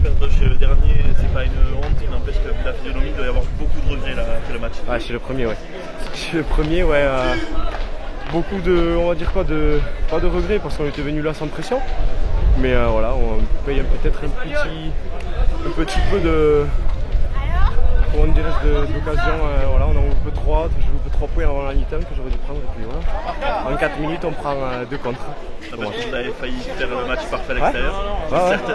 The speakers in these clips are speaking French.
perdre chez le dernier, c'est pas une honte, il n'empêche que la physionomie doit y avoir beaucoup de regrets là, après le match. Ah, chez le premier, ouais. Chez le premier, ouais. Beaucoup de, on va dire quoi, pas de regrets parce qu'on était venu là sans pression. Mais voilà, on paye peut-être un petit peu de, comment dirais-je, d'occasion. Voilà, on en loupe 3 points avant la mi-temps que j'aurais dû prendre. Et puis voilà. En 4 minutes, on prend 2 contre. Vous avez failli faire le match parfait à l'extérieur. Ouais. Certes,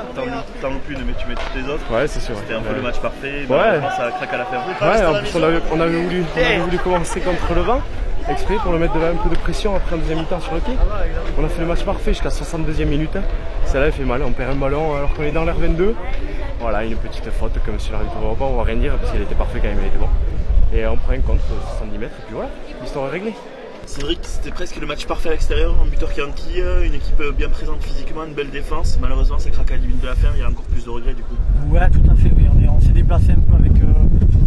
t'en loupes une, mais tu mets toutes les autres. Ouais, c'est sûr. C'était un peu le match parfait. Ouais. Ça craque à la fin. Ouais, en plus, on avait voulu commencer contre le vent. Exprès pour le mettre un peu de pression après en deuxième mi-temps sur le pied. On a fait le match parfait jusqu'à 62e minute. Celle-là elle fait mal, on perd un ballon alors qu'on est dans l'air 22. Voilà, une petite faute que monsieur l'arbitre ne voit pas, on va rien dire parce qu'il était parfait quand même, il était bon. Et on prend un contre 70 mètres et puis voilà, l'histoire est réglée. Cédric, c'était presque le match parfait à l'extérieur, un buteur qui enquille, une équipe bien présente physiquement, une belle défense. Malheureusement, ça craque à la limite de la fin, il y a encore plus de regrets du coup. Ouais, tout à fait, oui. On s'est déplacé un peu avec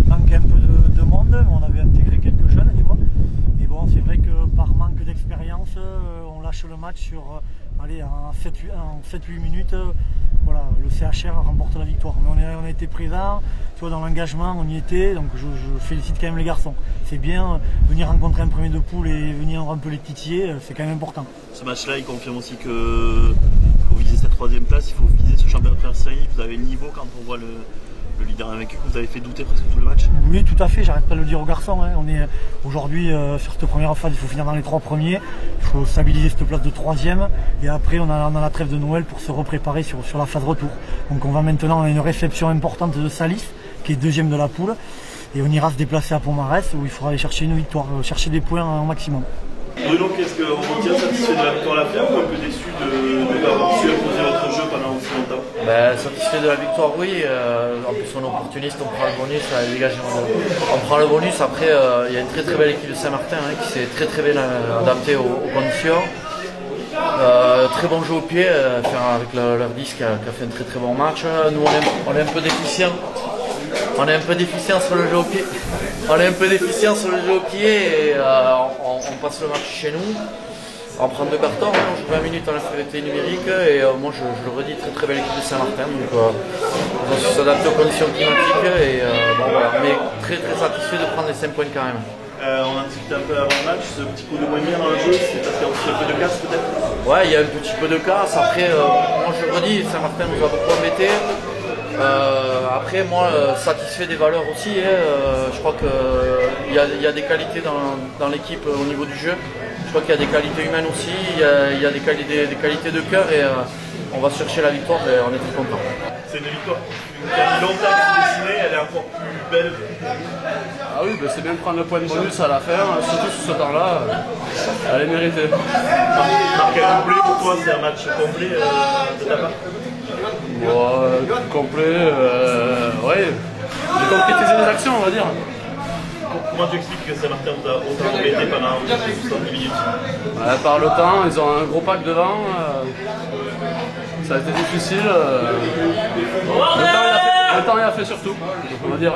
manque un peu de monde, mais on avait intégré quelques jeunes, tu vois. Et bon, c'est vrai que par manque d'expérience, on lâche le match sur allez, en 7-8 minutes. Voilà, le CHR remporte la victoire. Mais on a été présents, tu vois, dans l'engagement, on y était, donc je félicite quand même les garçons. C'est bien venir rencontrer un premier de poule et venir un peu les titiller, c'est quand même important. Ce match-là, il confirme aussi qu'il faut viser cette 3e place, il faut viser ce championnat de première série. Vous avez le niveau quand on voit le leader invaincu que vous avez fait douter presque tout le match. Oui, tout à fait, j'arrête pas de le dire aux garçons. Hein. On est aujourd'hui sur cette première phase, il faut finir dans les 3 premiers, il faut stabiliser cette place de 3e et après on a la trêve de Noël pour se repréparer sur la phase retour. Donc on va maintenant, on a une réception importante de Salis qui est 2e de la poule et on ira se déplacer à Pomarès où il faudra aller chercher une victoire, chercher des points au maximum. Bruno, qu'est-ce qu'on retient satisfait de la victoire à la fin ou un peu déçu de ne pas avoir su imposer votre jeu pendant aussi longtemps? Satisfait de la victoire, oui. En plus, on est opportuniste, on prend le bonus, on prend le bonus. Après, il y a une très très belle équipe de Saint-Martin qui s'est très très bien adaptée aux conditions. Très bon jeu au pied, avec leur 10 qui a fait un très très bon match. Nous, on est un peu déficient. On est un peu déficient sur le jeu au pied. Et on passe le match chez nous. On prend 2 cartons, on joue 20 minutes en infériorité numérique et moi je le redis, très belle équipe de Saint-Martin. Donc on va s'adapter aux conditions climatiques et bon, voilà. Mais très satisfait de prendre les 5 points quand même. On a discuté un peu avant le match, ce petit coup de moins bien dans le jeu, c'est parce qu'il y a aussi un peu de casse peut-être? Ouais, il y a un petit peu de casse. Après, moi je le redis, Saint-Martin nous a beaucoup embêtés. Après, moi, satisfait des valeurs aussi. Je crois qu'il y a des qualités dans l'équipe au niveau du jeu. Je crois qu'il y a des qualités humaines aussi. Il y a des qualités de cœur et on va chercher la victoire et on est très content. C'est une victoire qui a mis longtemps à se dessiner, elle est encore plus belle. Ah oui, c'est bien de prendre le point de bonus à la fin, surtout sur ce temps-là. Elle est méritée. Marquer un doublé pour toi, c'est un match complet de ta part? Complet, ouais. J'ai concrétisé les actions, on va dire. Comment tu expliques que Saint-Martin vous a autant embêté pendant 70 minutes? Par le temps, ils ont un gros pack devant. Ça a été difficile. Le temps il a fait surtout, on va dire.